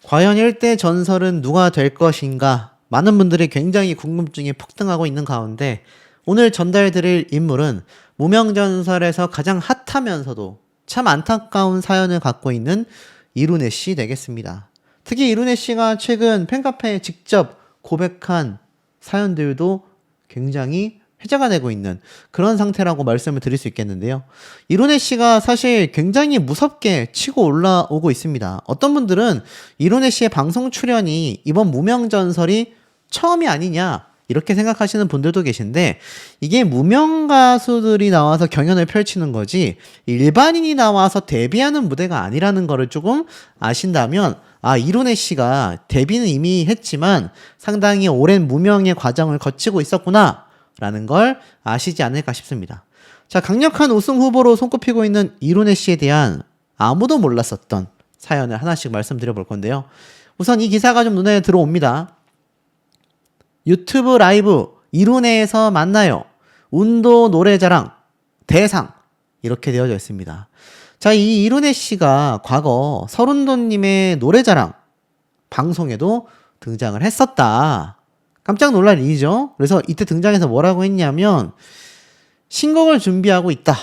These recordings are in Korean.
과연 1대 전설은 누가 될 것인가? 많은 분들이 굉장히 궁금증이 폭등하고 있는 가운데 오늘 전달드릴 인물은 무명전설에서 가장 핫하면서도 참 안타까운 사연을 갖고 있는 이룬혜 씨 되겠습니다. 특히 이룬혜 씨가 최근 팬카페에 직접 고백한 사연들도 굉장히 회자가 되고 있는 그런 상태라고 말씀을 드릴 수 있겠는데요. 이룬혜 씨가 사실 굉장히 무섭게 치고 올라오고 있습니다. 어떤 분들은 이룬혜 씨의 방송 출연이 이번 무명전설이 처음이 아니냐 이렇게 생각하시는 분들도 계신데, 이게 무명 가수들이 나와서 경연을 펼치는 거지 일반인이 나와서 데뷔하는 무대가 아니라는 거를 조금 아신다면, 이룬혜 씨가 데뷔는 이미 했지만 상당히 오랜 무명의 과정을 거치고 있었구나 라는 걸 아시지 않을까 싶습니다. 자, 강력한 우승 후보로 손꼽히고 있는 이룬혜 씨에 대한 아무도 몰랐었던 사연을 하나씩 말씀드려 볼 건데요. 우선 이 기사가 좀 눈에 들어옵니다. 유튜브 라이브 이룬혜에서 만나요. 운도 노래자랑 대상, 이렇게 되어져 있습니다. 자, 이 이룬혜 씨가 과거 서른도님의 노래자랑 방송에도 등장을 했었다. 깜짝 놀랄 일이죠. 그래서 이때 등장해서 뭐라고 했냐면, 신곡을 준비하고 있다.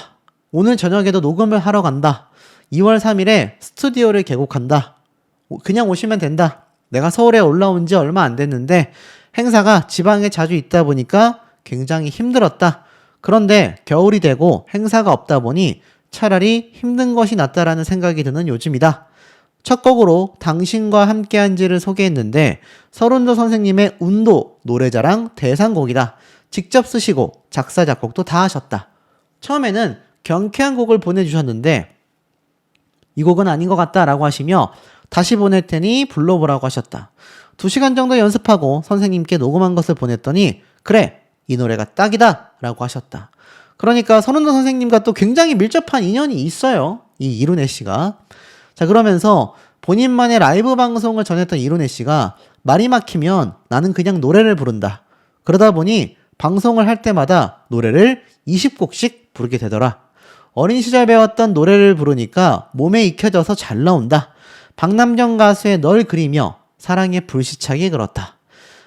오늘 저녁에도 녹음을 하러 간다. 2월 3일에 스튜디오를 개국한다. 그냥 오시면 된다. 내가 서울에 올라온 지 얼마 안 됐는데 행사가 지방에 자주 있다 보니까 굉장히 힘들었다. 그런데 겨울이 되고 행사가 없다 보니 차라리 힘든 것이 낫다라는 생각이 드는 요즘이다. 첫 곡으로 당신과 함께한지를 소개했는데 서른도 선생님의 운도 노래자랑 대상곡이다. 직접 쓰시고 작사 작곡도 다 하셨다. 처음에는 경쾌한 곡을 보내주셨는데 이 곡은 아닌 것 같다라고 하시며 다시 보낼 테니 불러보라고 하셨다. 2시간 정도 연습하고 선생님께 녹음한 것을 보냈더니 그래, 이 노래가 딱이다 라고 하셨다. 그러니까 서른도 선생님과 또 굉장히 밀접한 인연이 있어요, 이 이룬혜 씨가. 자, 그러면서 본인만의 라이브 방송을 전했던 이룬혜 씨가 말이 막히면 나는 그냥 노래를 부른다. 그러다 보니 방송을 할 때마다 노래를 20곡씩 부르게 되더라. 어린 시절 배웠던 노래를 부르니까 몸에 익혀져서 잘 나온다. 박남정 가수의 널 그리며 사랑에 불시착이 그렇다.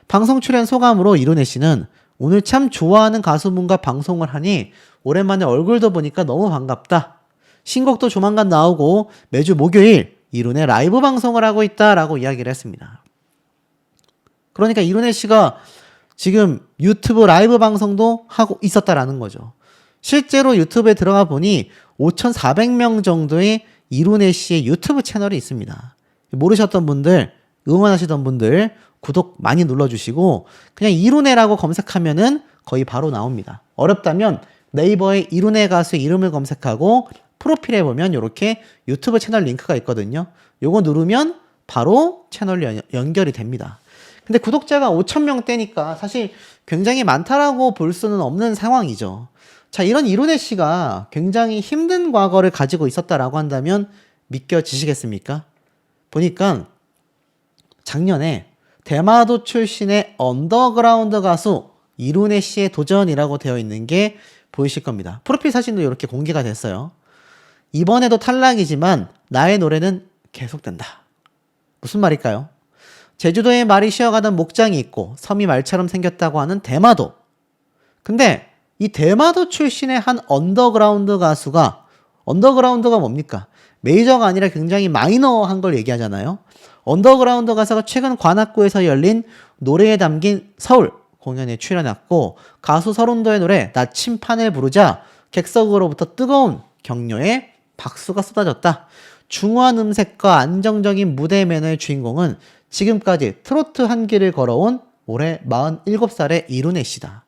방송 출연 소감으로 이룬혜 씨는 오늘 참 좋아하는 가수분과 방송을 하니 오랜만에 얼굴도 보니까 너무 반갑다. 신곡도 조만간 나오고 매주 목요일 이룬혜 라이브 방송을 하고 있다라고 이야기를 했습니다. 그러니까 이룬혜 씨가 지금 유튜브 라이브 방송도 하고 있었다라는 거죠. 실제로 유튜브에 들어가 보니 5,400명 정도의 이룬혜 씨의 유튜브 채널이 있습니다. 모르셨던 분들, 응원하시던 분들 구독 많이 눌러주시고 그냥 이룬혜라고 검색하면은 거의 바로 나옵니다. 어렵다면 네이버에 이룬혜 가수 이름을 검색하고 프로필에 보면 이렇게 유튜브 채널 링크가 있거든요. 요거 누르면 바로 채널 연결이 됩니다. 근데 구독자가 5,000명대니까 사실 굉장히 많다라고 볼 수는 없는 상황이죠. 자, 이런 이룬혜 씨가 굉장히 힘든 과거를 가지고 있었다라고 한다면 믿겨지시겠습니까? 보니까 작년에 대마도 출신의 언더그라운드 가수 이룬혜 씨의 도전이라고 되어 있는 게 보이실 겁니다. 프로필 사진도 이렇게 공개가 됐어요. 이번에도 탈락이지만 나의 노래는 계속된다. 무슨 말일까요? 제주도에 말이 쉬어가던 목장이 있고 섬이 말처럼 생겼다고 하는 대마도. 근데 이 대마도 출신의 한 언더그라운드 가수가, 언더그라운드가 뭡니까? 메이저가 아니라 굉장히 마이너한 걸 얘기하잖아요. 언더그라운드 가수가 최근 관악구에서 열린 노래에 담긴 서울 공연에 출연했고, 가수 서른도의 노래 나침판을 부르자 객석으로부터 뜨거운 격려에 박수가 쏟아졌다. 중후한 음색과 안정적인 무대 매너의 주인공은 지금까지 트로트 한 길을 걸어온 올해 47살의 이룬혜 씨다.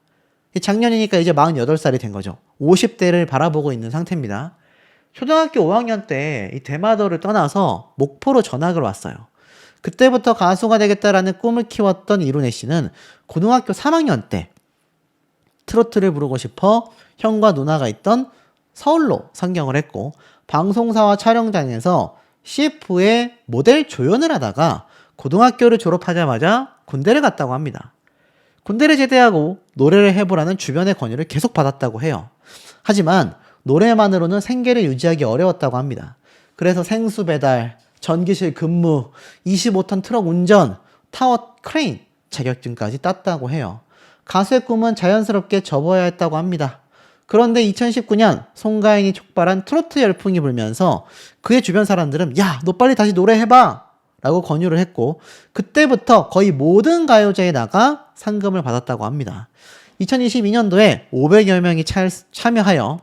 작년이니까 이제 48살이 된 거죠. 50대를 바라보고 있는 상태입니다. 초등학교 5학년 때 이 대마도를 떠나서 목포로 전학을 왔어요. 그때부터 가수가 되겠다라는 꿈을 키웠던 이룬혜 씨는 고등학교 3학년 때 트로트를 부르고 싶어 형과 누나가 있던 서울로 상경을 했고, 방송사와 촬영장에서 CF의 모델 조연을 하다가 고등학교를 졸업하자마자 군대를 갔다고 합니다. 군대를 제대하고 노래를 해보라는 주변의 권유를 계속 받았다고 해요. 하지만 노래만으로는 생계를 유지하기 어려웠다고 합니다. 그래서 생수 배달, 전기실 근무, 25톤 트럭 운전, 타워 크레인 자격증까지 땄다고 해요. 가수의 꿈은 자연스럽게 접어야 했다고 합니다. 그런데 2019년 송가인이 촉발한 트로트 열풍이 불면서 그의 주변 사람들은 야, 너 빨리 다시 노래해봐! 라고 권유를 했고 그때부터 거의 모든 가요제에 나가 상금을 받았다고 합니다. 2022년도에 500여 명이 참여하여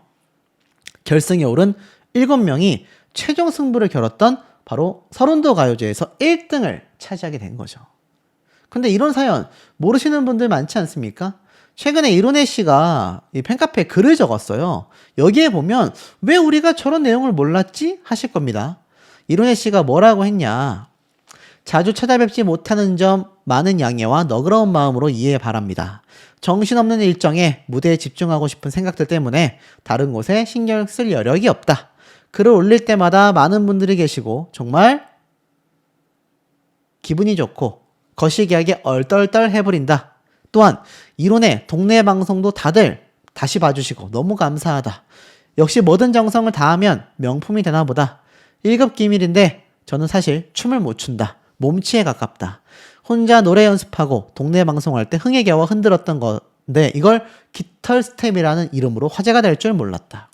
결승에 오른 7명이 최종 승부를 겨뤘던 바로 서른도 가요제에서 1등을 차지하게 된 거죠. 근데 이런 사연 모르시는 분들 많지 않습니까? 최근에 이룬혜 씨가 이 팬카페에 글을 적었어요. 여기에 보면 왜 우리가 저런 내용을 몰랐지? 하실 겁니다. 이룬혜 씨가 뭐라고 했냐? 자주 찾아뵙지 못하는 점 많은 양해와 너그러운 마음으로 이해 바랍니다. 정신없는 일정에 무대에 집중하고 싶은 생각들 때문에 다른 곳에 신경 쓸 여력이 없다. 글을 올릴 때마다 많은 분들이 계시고 정말 기분이 좋고 거시기하게 얼떨떨 해버린다. 또한 이론의 동네 방송도 다들 다시 봐주시고 너무 감사하다. 역시 뭐든 정성을 다하면 명품이 되나 보다. 1급 기밀인데 저는 사실 춤을 못 춘다. 몸치에 가깝다. 혼자 노래 연습하고 동네 방송할 때 흥에 겨워 흔들었던 건데 이걸 깃털 스텝이라는 이름으로 화제가 될 줄 몰랐다.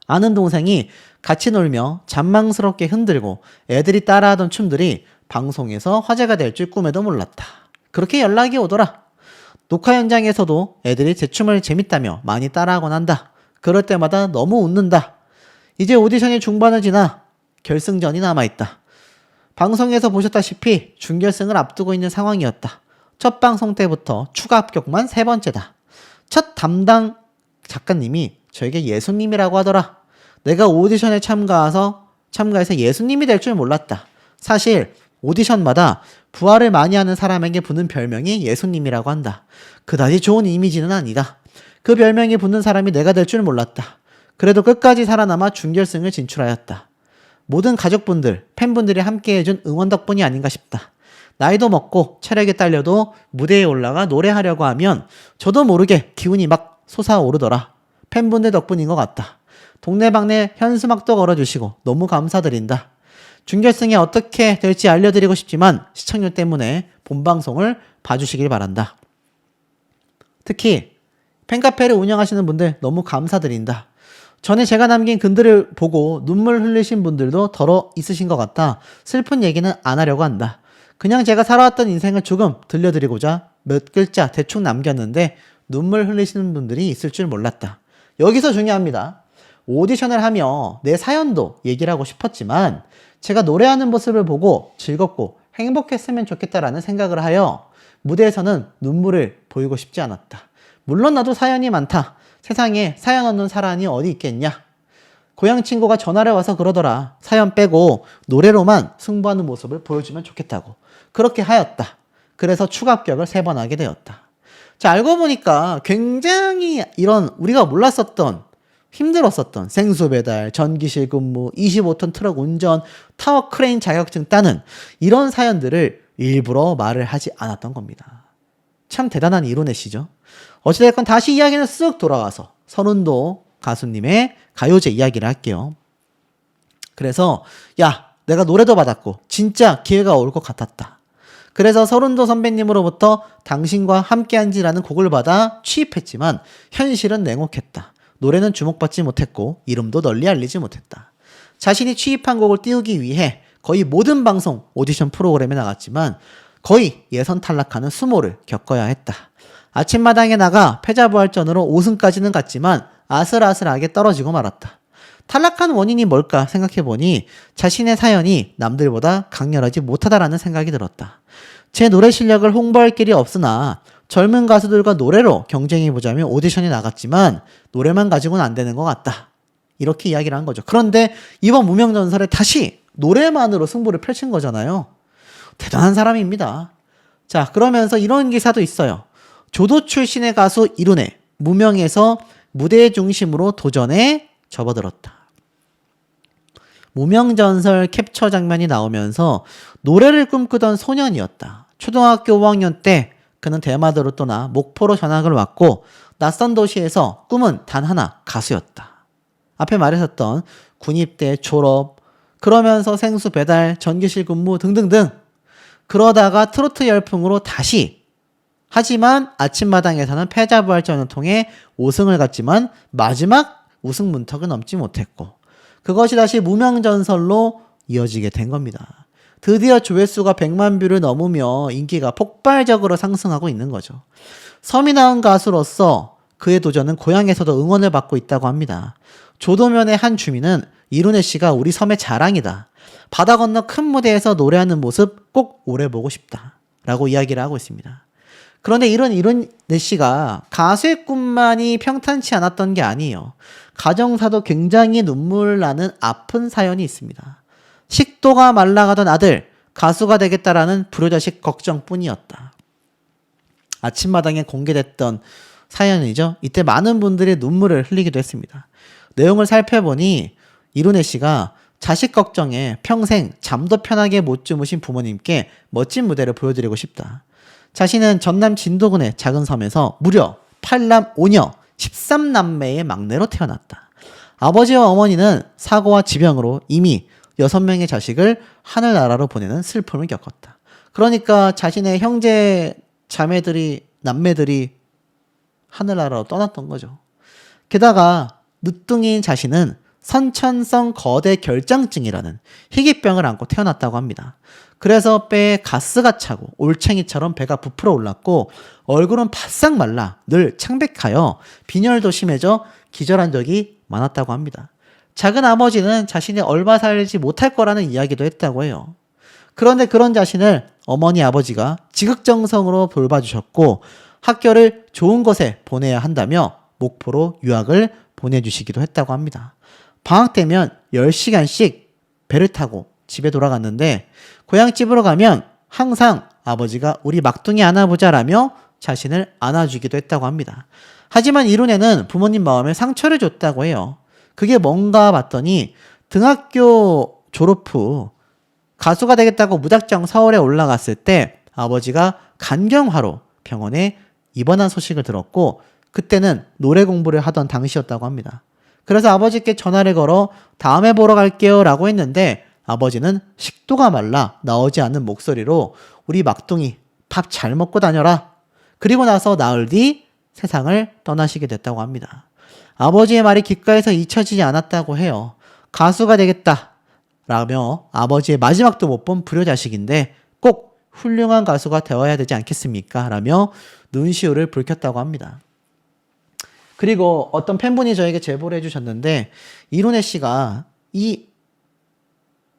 아는 동생이 같이 놀며 잔망스럽게 흔들고 애들이 따라하던 춤들이 방송에서 화제가 될 줄 꿈에도 몰랐다. 그렇게 연락이 오더라. 녹화 현장에서도 애들이 제 춤을 재밌다며 많이 따라하곤 한다. 그럴 때마다 너무 웃는다. 이제 오디션이 중반을 지나 결승전이 남아있다. 방송에서 보셨다시피 준결승을 앞두고 있는 상황이었다. 첫 방송 때부터 추가 합격만 3번째다. 첫 담당 작가님이 저에게 예수님이라고 하더라. 내가 오디션에 참가해서 예수님이 될 줄 몰랐다. 사실 오디션마다 부활을 많이 하는 사람에게 붙는 별명이 예수님이라고 한다. 그다지 좋은 이미지는 아니다. 그 별명이 붙는 사람이 내가 될 줄 몰랐다. 그래도 끝까지 살아남아 준결승을 진출하였다. 모든 가족분들, 팬분들이 함께해준 응원 덕분이 아닌가 싶다. 나이도 먹고 체력이 딸려도 무대에 올라가 노래하려고 하면 저도 모르게 기운이 막 솟아오르더라. 팬분들 덕분인 것 같다. 동네방네 현수막도 걸어주시고 너무 감사드린다. 준결승에 어떻게 될지 알려드리고 싶지만 시청률 때문에 본방송을 봐주시길 바란다. 특히 팬카페를 운영하시는 분들 너무 감사드린다. 전에 제가 남긴 글들을 보고 눈물 흘리신 분들도 덜어 있으신 것 같다. 슬픈 얘기는 안 하려고 한다. 그냥 제가 살아왔던 인생을 조금 들려드리고자 몇 글자 대충 남겼는데 눈물 흘리시는 분들이 있을 줄 몰랐다. 여기서 중요합니다. 오디션을 하며 내 사연도 얘기를 하고 싶었지만 제가 노래하는 모습을 보고 즐겁고 행복했으면 좋겠다라는 생각을 하여 무대에서는 눈물을 보이고 싶지 않았다. 물론 나도 사연이 많다. 세상에 사연 없는 사람이 어디 있겠냐. 고향 친구가 전화를 와서 그러더라. 사연 빼고 노래로만 승부하는 모습을 보여주면 좋겠다고. 그렇게 하였다. 그래서 추가 합격을 3번 하게 되었다. 자, 알고 보니까 굉장히 이런 우리가 몰랐었던 힘들었었던 생수 배달, 전기실 근무, 25톤 트럭 운전, 타워 크레인 자격증 따는 이런 사연들을 일부러 말을 하지 않았던 겁니다. 참 대단한 이론의 시죠. 어찌됐건 다시 이야기는 쓱 돌아와서 서른도 가수님의 가요제 이야기를 할게요. 그래서 야, 내가 노래도 받았고 진짜 기회가 올 것 같았다. 그래서 서른도 선배님으로부터 당신과 함께한지라는 곡을 받아 취입했지만 현실은 냉혹했다. 노래는 주목받지 못했고 이름도 널리 알리지 못했다. 자신이 취입한 곡을 띄우기 위해 거의 모든 방송 오디션 프로그램에 나갔지만 거의 예선 탈락하는 수모를 겪어야 했다. 아침마당에 나가 패자부활전으로 5승까지는 갔지만 아슬아슬하게 떨어지고 말았다. 탈락한 원인이 뭘까 생각해보니 자신의 사연이 남들보다 강렬하지 못하다라는 생각이 들었다. 제 노래 실력을 홍보할 길이 없으나 젊은 가수들과 노래로 경쟁해보자며 오디션에 나갔지만 노래만 가지고는 안 되는 것 같다. 이렇게 이야기를 한 거죠. 그런데 이번 무명전설에 다시 노래만으로 승부를 펼친 거잖아요. 대단한 사람입니다. 자, 그러면서 이런 기사도 있어요. 조도 출신의 가수 이룬혜, 무명에서 무대 중심으로 도전에 접어들었다. 무명전설 캡처 장면이 나오면서 노래를 꿈꾸던 소년이었다. 초등학교 5학년 때 그는 대마도로 떠나 목포로 전학을 왔고 낯선 도시에서 꿈은 단 하나, 가수였다. 앞에 말했었던 군입대 졸업, 그러면서 생수 배달, 전기실 근무 등등등. 그러다가 트로트 열풍으로 다시. 하지만 아침마당에서는 패자부활전을 통해 5승을 갔지만 마지막 우승 문턱을 넘지 못했고 그것이 다시 무명전설로 이어지게 된 겁니다. 드디어 조회수가 100만 뷰를 넘으며 인기가 폭발적으로 상승하고 있는 거죠. 섬이 나온 가수로서 그의 도전은 고향에서도 응원을 받고 있다고 합니다. 조도면의 한 주민은 이룬혜 씨가 우리 섬의 자랑이다. 바다 건너 큰 무대에서 노래하는 모습 꼭 오래 보고 싶다. 라고 이야기를 하고 있습니다. 그런데 이룬혜 씨가 가수의 꿈만이 평탄치 않았던 게 아니에요. 가정사도 굉장히 눈물 나는 아픈 사연이 있습니다. 식도가 말라가던 아들, 가수가 되겠다라는 불효자식 걱정뿐이었다. 아침마당에 공개됐던 사연이죠. 이때 많은 분들이 눈물을 흘리기도 했습니다. 내용을 살펴보니 이룬혜 씨가 자식 걱정에 평생 잠도 편하게 못 주무신 부모님께 멋진 무대를 보여드리고 싶다. 자신은 전남 진도군의 작은 섬에서 무려 8남 5녀 13남매의 막내로 태어났다. 아버지와 어머니는 사고와 지병으로 이미 6명의 자식을 하늘나라로 보내는 슬픔을 겪었다. 그러니까 자신의 형제 자매들이 남매들이 하늘나라로 떠났던 거죠. 게다가 늦둥이인 자신은 선천성 거대 결장증이라는 희귀병을 안고 태어났다고 합니다. 그래서 폐에 가스가 차고 올챙이처럼 배가 부풀어 올랐고 얼굴은 바싹 말라 늘 창백하여 빈혈도 심해져 기절한 적이 많았다고 합니다. 작은 아버지는 자신이 얼마 살지 못할 거라는 이야기도 했다고 해요. 그런데 그런 자신을 어머니 아버지가 지극정성으로 돌봐주셨고 학교를 좋은 곳에 보내야 한다며 목포로 유학을 보내주시기도 했다고 합니다. 방학 되면 10시간씩 배를 타고 집에 돌아갔는데 고향집으로 가면 항상 아버지가 우리 막둥이 안아보자라며 자신을 안아주기도 했다고 합니다. 하지만 이룬혜는 부모님 마음에 상처를 줬다고 해요. 그게 뭔가 봤더니 등학교 졸업 후 가수가 되겠다고 무작정 서울에 올라갔을 때 아버지가 간경화로 병원에 입원한 소식을 들었고 그때는 노래 공부를 하던 당시였다고 합니다. 그래서 아버지께 전화를 걸어 다음에 보러 갈게요 라고 했는데 아버지는 식도가 말라 나오지 않는 목소리로 우리 막둥이 밥 잘 먹고 다녀라. 그리고 나서 나흘 뒤 세상을 떠나시게 됐다고 합니다. 아버지의 말이 귓가에서 잊혀지지 않았다고 해요. 가수가 되겠다 라며 아버지의 마지막도 못 본 불효자식인데 꼭 훌륭한 가수가 되어야 되지 않겠습니까? 라며 눈시울을 붉혔다고 합니다. 그리고 어떤 팬분이 저에게 제보를 해주셨는데 이룬혜 씨가 이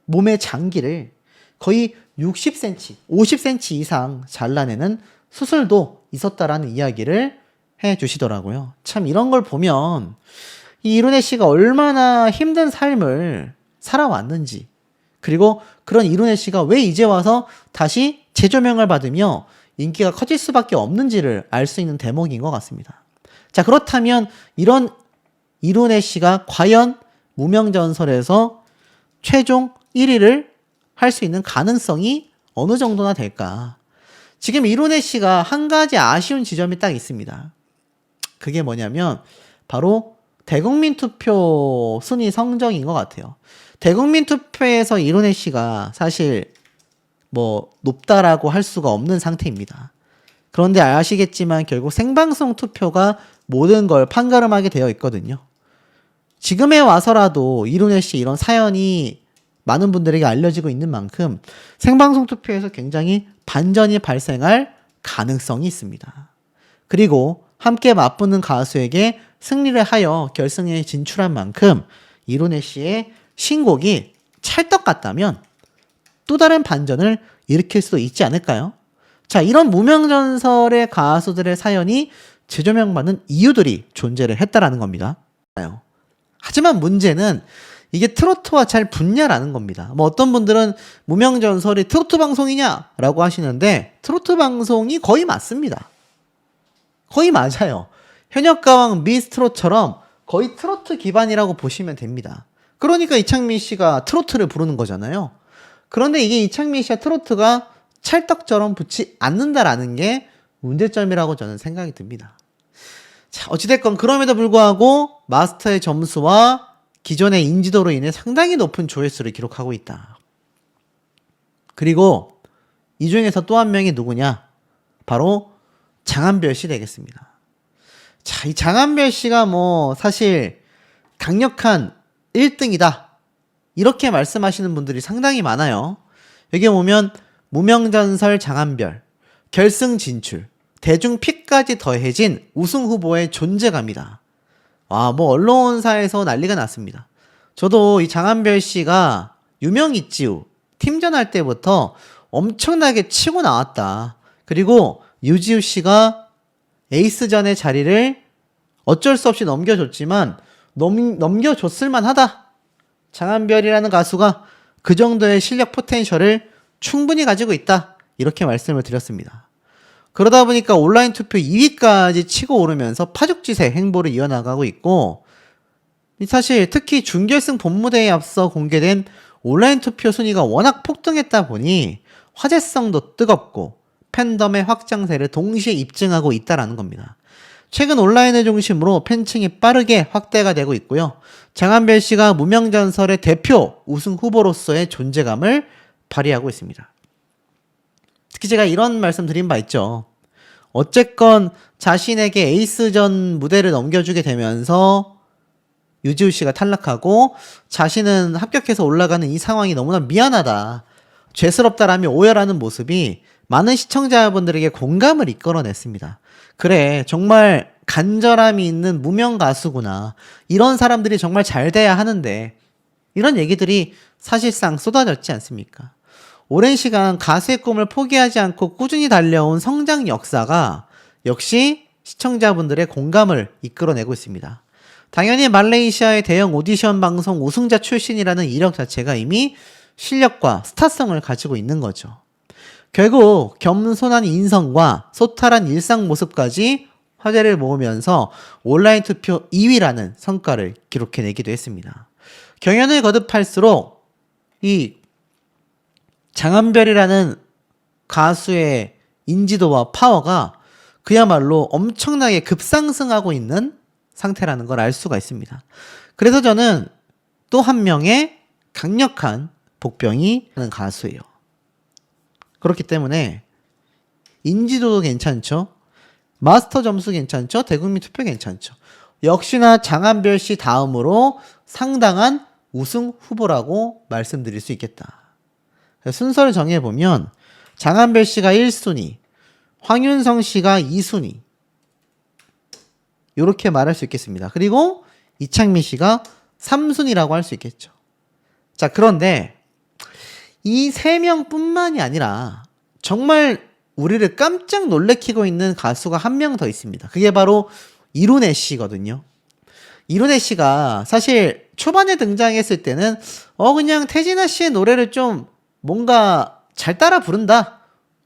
몸의 장기를 거의 60cm, 50cm 이상 잘라내는 수술도 있었다라는 이야기를 해주시더라고요. 참 이런 걸 보면 이 이룬혜 씨가 얼마나 힘든 삶을 살아왔는지 그리고 그런 이룬혜 씨가 왜 이제 와서 다시 재조명을 받으며 인기가 커질 수밖에 없는지를 알 수 있는 대목인 것 같습니다. 자, 그렇다면 이런 이룬혜 씨가 과연 무명전설에서 최종 1위를 할 수 있는 가능성이 어느 정도나 될까? 지금 이룬혜 씨가 한 가지 아쉬운 지점이 딱 있습니다. 그게 뭐냐면 바로 대국민 투표 순위 성적인 것 같아요. 대국민 투표에서 이룬혜 씨가 사실 뭐 높다라고 할 수가 없는 상태입니다. 그런데 아시겠지만 결국 생방송 투표가 모든 걸 판가름하게 되어 있거든요. 지금에 와서라도 이룬혜 씨 이런 사연이 많은 분들에게 알려지고 있는 만큼 생방송 투표에서 굉장히 반전이 발생할 가능성이 있습니다. 그리고 함께 맞붙는 가수에게 승리를 하여 결승에 진출한 만큼 이룬혜 씨의 신곡이 찰떡 같다면 또 다른 반전을 일으킬 수도 있지 않을까요? 자, 이런 무명전설의 가수들의 사연이 재조명받는 이유들이 존재를 했다라는 겁니다. 하지만 문제는 이게 트로트와 잘 붙냐라는 겁니다. 뭐 어떤 분들은 무명전설이 트로트 방송이냐라고 하시는데 트로트 방송이 거의 맞습니다. 거의 맞아요. 현역가왕 미스트롯처럼 거의 트로트 기반이라고 보시면 됩니다. 그러니까 이창민 씨가 트로트를 부르는 거잖아요. 그런데 이게 이창민 씨와 트로트가 찰떡처럼 붙지 않는다라는 게 문제점이라고 저는 생각이 듭니다. 자, 어찌됐건 그럼에도 불구하고 마스터의 점수와 기존의 인지도로 인해 상당히 높은 조회수를 기록하고 있다. 그리고 이 중에서 또 한 명이 누구냐? 바로 장한별 씨 되겠습니다. 자, 이 장한별 씨가 뭐 사실 강력한 1등이다. 이렇게 말씀하시는 분들이 상당히 많아요. 여기 보면 무명전설 장한별, 결승 진출, 대중픽까지 더해진 우승 후보의 존재감이다. 와, 뭐 언론사에서 난리가 났습니다. 저도 이 장한별 씨가 유명있지요. 팀전 할 때부터 엄청나게 치고 나왔다. 그리고 유지우 씨가 에이스전의 자리를 어쩔 수 없이 넘겨줬지만 넘겨줬을만 하다. 장한별이라는 가수가 그 정도의 실력 포텐셜을 충분히 가지고 있다. 이렇게 말씀을 드렸습니다. 그러다 보니까 온라인 투표 2위까지 치고 오르면서 파죽지세 행보를 이어나가고 있고, 사실 특히 준결승 본무대에 앞서 공개된 온라인 투표 순위가 워낙 폭등했다 보니 화제성도 뜨겁고 팬덤의 확장세를 동시에 입증하고 있다라는 겁니다. 최근 온라인을 중심으로 팬층이 빠르게 확대가 되고 있고요. 장한별 씨가 무명전설의 대표 우승 후보로서의 존재감을 발휘하고 있습니다. 특히 제가 이런 말씀 드린 바 있죠. 어쨌건 자신에게 에이스전 무대를 넘겨주게 되면서 유지우 씨가 탈락하고 자신은 합격해서 올라가는 이 상황이 너무나 미안하다. 죄스럽다라며 오열하는 모습이 많은 시청자분들에게 공감을 이끌어냈습니다. 그래, 정말 간절함이 있는 무명 가수구나. 이런 사람들이 정말 잘 돼야 하는데, 이런 얘기들이 사실상 쏟아졌지 않습니까? 오랜 시간 가수의 꿈을 포기하지 않고 꾸준히 달려온 성장 역사가 역시 시청자분들의 공감을 이끌어내고 있습니다. 당연히 말레이시아의 대형 오디션 방송 우승자 출신이라는 이력 자체가 이미 실력과 스타성을 가지고 있는 거죠. 결국 겸손한 인성과 소탈한 일상 모습까지 화제를 모으면서 온라인 투표 2위라는 성과를 기록해내기도 했습니다. 경연을 거듭할수록 이 장한별이라는 가수의 인지도와 파워가 그야말로 엄청나게 급상승하고 있는 상태라는 걸 알 수가 있습니다. 그래서 저는 또 한 명의 강력한 복병이 하는 가수예요. 그렇기 때문에 인지도도 괜찮죠. 마스터 점수 괜찮죠. 대국민 투표 괜찮죠. 역시나 장한별 씨 다음으로 상당한 우승 후보라고 말씀드릴 수 있겠다. 순서를 정해보면 장한별 씨가 1순위, 황윤성 씨가 2순위 이렇게 말할 수 있겠습니다. 그리고 이창민 씨가 3순위라고 할 수 있겠죠. 자, 그런데 이 3명뿐만이 아니라 정말 우리를 깜짝 놀래키고 있는 가수가 한 명 더 있습니다. 그게 바로 이룬애 씨거든요. 이룬애 씨가 사실 초반에 등장했을 때는 그냥 태진아 씨의 노래를 좀 뭔가 잘 따라 부른다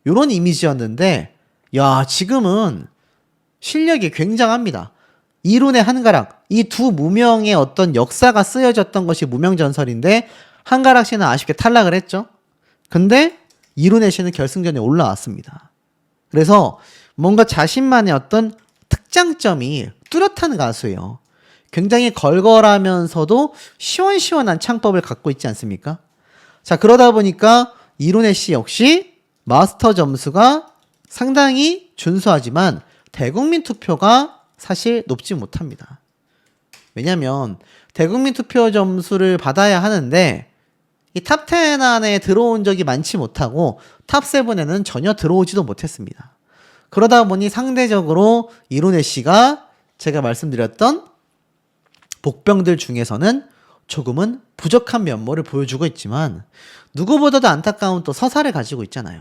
이런 이미지였는데, 야, 지금은 실력이 굉장합니다. 이룬의 한가락, 이 두 무명의 어떤 역사가 쓰여졌던 것이 무명전설인데 한가락 씨는 아쉽게 탈락을 했죠. 근데 이룬의 씨는 결승전에 올라왔습니다. 그래서 뭔가 자신만의 어떤 특장점이 뚜렷한 가수예요. 굉장히 걸걸하면서도 시원시원한 창법을 갖고 있지 않습니까? 자, 그러다 보니까 이룬애 씨 역시 마스터 점수가 상당히 준수하지만 대국민 투표가 사실 높지 못합니다. 왜냐면 대국민 투표 점수를 받아야 하는데 이 탑10 안에 들어온 적이 많지 못하고 탑7에는 전혀 들어오지도 못했습니다. 그러다 보니 상대적으로 이룬애 씨가 제가 말씀드렸던 복병들 중에서는 조금은 부족한 면모를 보여주고 있지만 누구보다도 안타까운 또 서사를 가지고 있잖아요.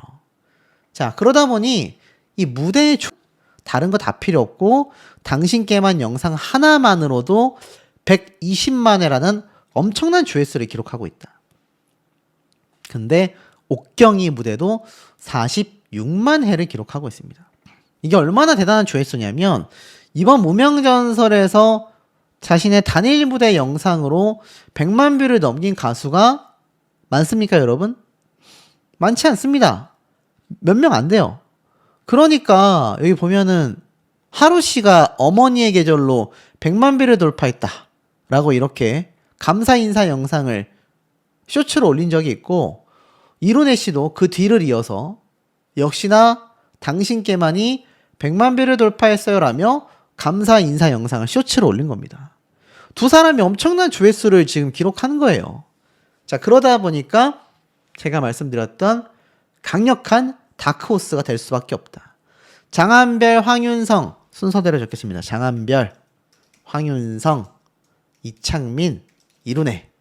자, 그러다 보니 이 무대의 다른 거 다 필요 없고 당신께만 영상 하나만으로도 120만 회라는 엄청난 조회수를 기록하고 있다. 근데 옥경이 무대도 46만 회를 기록하고 있습니다. 이게 얼마나 대단한 조회수냐면 이번 무명전설에서 자신의 단일 무대 영상으로 100만 뷰를 넘긴 가수가 많습니까, 여러분? 많지 않습니다. 몇 명 안 돼요. 그러니까 여기 보면은 하루 씨가 어머니의 계절로 100만 뷰를 돌파했다 라고 이렇게 감사 인사 영상을 쇼츠로 올린 적이 있고, 이룬혜 씨도 그 뒤를 이어서 역시나 당신께만이 100만 뷰를 돌파했어요 라며 감사 인사 영상을 쇼츠로 올린 겁니다. 두 사람이 엄청난 조회수를 지금 기록하는 거예요. 자, 그러다 보니까 제가 말씀드렸던 강력한 다크호스가 될 수밖에 없다. 장한별, 황윤성 순서대로 적겠습니다. 장한별, 황윤성, 이창민, 이룬혜.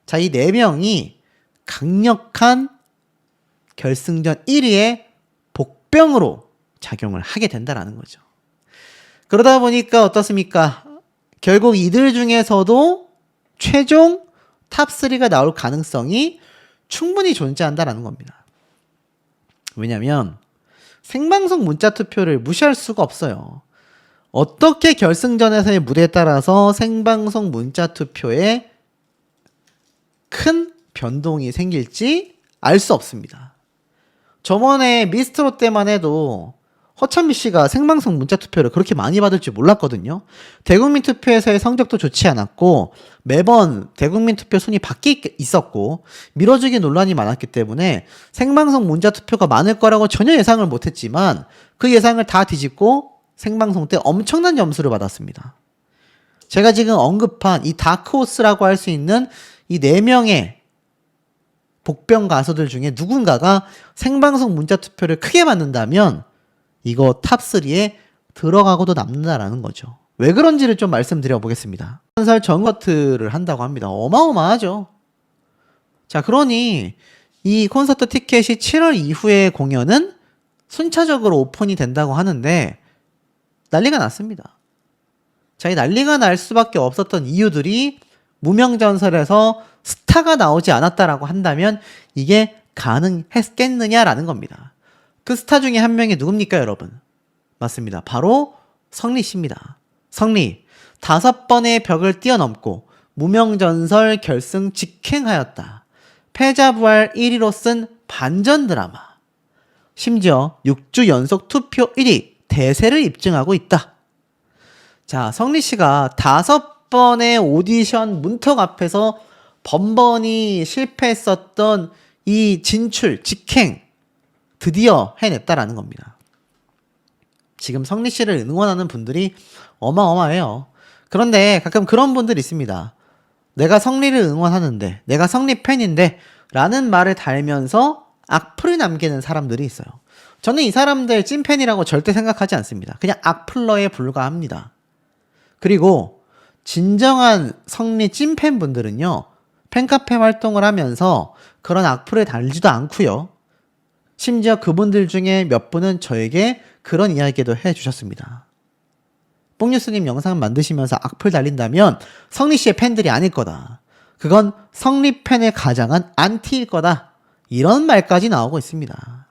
자, 이 네 명이 강력한 결승전 1위의 복병으로 작용을 하게 된다라는 거죠. 그러다 보니까 어떻습니까? 결국 이들 중에서도 최종 탑3가 나올 가능성이 충분히 존재한다라는 겁니다. 왜냐면 생방송 문자 투표를 무시할 수가 없어요. 어떻게 결승전에서의 무대에 따라서 생방송 문자 투표에 큰 변동이 생길지 알 수 없습니다. 저번에 미스트롯 때만 해도 허찬미 씨가 생방송 문자 투표를 그렇게 많이 받을 줄 몰랐거든요. 대국민 투표에서의 성적도 좋지 않았고 매번 대국민 투표 순위 밖에 있었고 밀어주기 논란이 많았기 때문에 생방송 문자 투표가 많을 거라고 전혀 예상을 못했지만 그 예상을 다 뒤집고 생방송 때 엄청난 점수를 받았습니다. 제가 지금 언급한 이 다크호스라고 할 수 있는 이 4명의 복병 가수들 중에 누군가가 생방송 문자 투표를 크게 받는다면 이거 탑3에 들어가고도 남는다라는 거죠. 왜 그런지를 좀 말씀드려 보겠습니다. 건설 전커트를 한다고 합니다. 어마어마하죠. 자, 그러니 이 콘서트 티켓이 7월 이후의 공연은 순차적으로 오픈이 된다고 하는데 난리가 났습니다. 자, 이 난리가 날 수밖에 없었던 이유들이 무명전설에서 스타가 나오지 않았다라고 한다면 이게 가능했겠느냐라는 겁니다. 그 스타 중에 한 명이 누굽니까, 여러분? 맞습니다. 바로 성리 씨입니다. 성리, 5번의 벽을 뛰어넘고 무명전설 결승 직행하였다. 패자부활 1위로 쓴 반전 드라마. 심지어 6주 연속 투표 1위, 대세를 입증하고 있다. 자, 성리 씨가 5번의 오디션 문턱 앞에서 번번이 실패했었던 이 진출, 직행, 드디어 해냈다라는 겁니다. 지금 성리 씨를 응원하는 분들이 어마어마해요. 그런데 가끔 그런 분들이 있습니다. 내가 성리를 응원하는데, 내가 성리 팬인데 라는 말을 달면서 악플을 남기는 사람들이 있어요. 저는 이 사람들 찐팬이라고 절대 생각하지 않습니다. 그냥 악플러에 불과합니다. 그리고 진정한 성리 찐팬분들은요, 팬카페 활동을 하면서 그런 악플을 달지도 않고요. 심지어 그분들 중에 몇 분은 저에게 그런 이야기도 해주셨습니다. 뽕뉴스님 영상 만드시면서 악플 달린다면 성리 씨의 팬들이 아닐 거다. 그건 성리 팬의 가장한 안티일 거다. 이런 말까지 나오고 있습니다.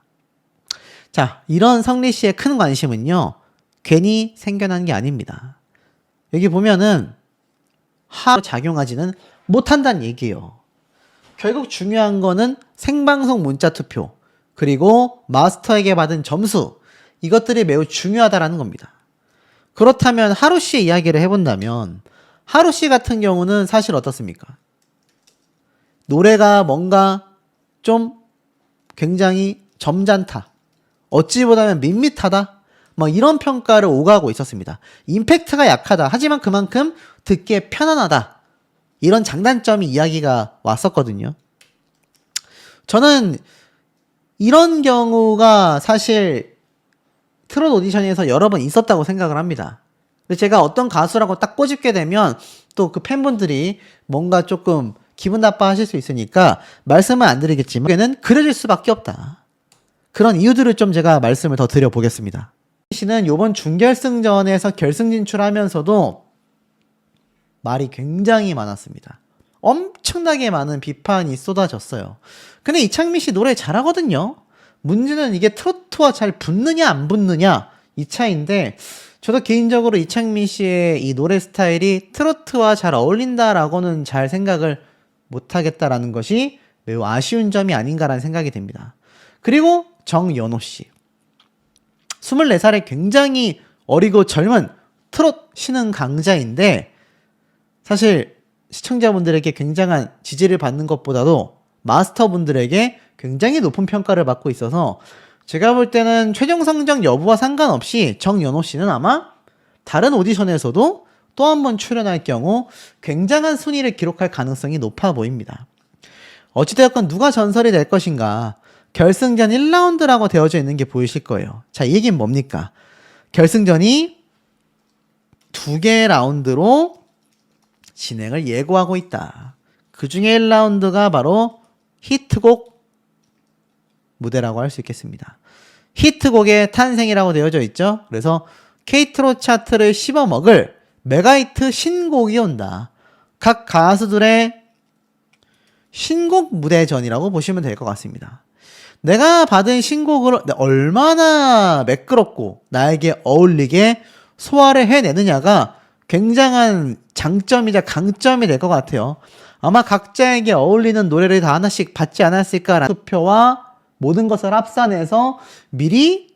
자, 이런 성리 씨의 큰 관심은요, 괜히 생겨난 게 아닙니다. 여기 보면은 하로 작용하지는 못한다는 얘기예요. 결국 중요한 거는 생방송 문자 투표, 그리고 마스터에게 받은 점수, 이것들이 매우 중요하다라는 겁니다. 그렇다면 하루 씨의 이야기를 해본다면 하루 씨 같은 경우는 사실 어떻습니까? 노래가 뭔가 좀 굉장히 점잖다, 어찌 보다면 밋밋하다, 뭐 이런 평가를 오가고 있었습니다. 임팩트가 약하다, 하지만 그만큼 듣기에 편안하다, 이런 장단점이 이야기가 왔었거든요. 저는 이런 경우가 사실 트롯 오디션에서 여러 번 있었다고 생각을 합니다. 근데 제가 어떤 가수라고 딱 꼬집게 되면 또 그 팬분들이 뭔가 조금 기분 나빠하실 수 있으니까 말씀은 안 드리겠지만 그게는 그려질 수밖에 없다. 그런 이유들을 좀 제가 말씀을 더 드려보겠습니다. 씨는 이번 준결승전에서 결승 진출하면서도 말이 굉장히 많았습니다. 엄청나게 많은 비판이 쏟아졌어요. 근데 이창민 씨 노래 잘하거든요. 문제는 이게 트로트와 잘 붙느냐 안 붙느냐 이 차이인데, 저도 개인적으로 이창민 씨의 이 노래 스타일이 트로트와 잘 어울린다라고는 잘 생각을 못하겠다라는 것이 매우 아쉬운 점이 아닌가라는 생각이 듭니다. 그리고 정연호 씨, 24살의 굉장히 어리고 젊은 트롯 신흥 강자인데 사실 시청자분들에게 굉장한 지지를 받는 것보다도 마스터분들에게 굉장히 높은 평가를 받고 있어서 제가 볼 때는 최종 성적 여부와 상관없이 정연호 씨는 아마 다른 오디션에서도 또 한 번 출연할 경우 굉장한 순위를 기록할 가능성이 높아 보입니다. 어찌되었건 누가 전설이 될 것인가, 결승전 1라운드라고 되어져 있는 게 보이실 거예요. 자, 이 얘기는 뭡니까? 결승전이 2개의 라운드로 진행을 예고하고 있다. 그 중에 1라운드가 바로 히트곡 무대라고 할 수 있겠습니다. 히트곡의 탄생이라고 되어져 있죠. 그래서 K트롯 차트를 씹어먹을 메가히트 신곡이 온다. 각 가수들의 신곡 무대전이라고 보시면 될 것 같습니다. 내가 받은 신곡을 얼마나 매끄럽고 나에게 어울리게 소화를 해내느냐가 굉장한 장점이자 강점이 될 것 같아요. 아마 각자에게 어울리는 노래를 다 하나씩 받지 않았을까라는 투표와 모든 것을 합산해서 미리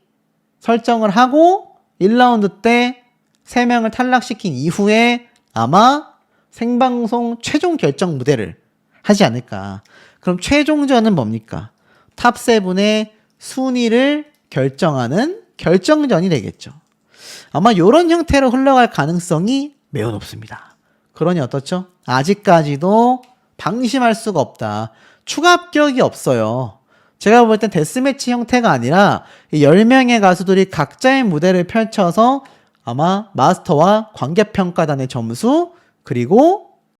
설정을 하고 1라운드 때 3명을 탈락시킨 이후에 아마 생방송 최종 결정 무대를 하지 않을까. 그럼 최종전은 뭡니까? 탑7의 순위를 결정하는 결정전이 되겠죠. 아마 이런 형태로 흘러갈 가능성이 매우 높습니다. 그러니 어떻죠? 아직까지도 방심할 수가 없다. 추가 합격이 없어요. 제가 볼 땐 데스매치 형태가 아니라 10명의 가수들이 각자의 무대를 펼쳐서 아마 마스터와 관객평가단의 점수 그리고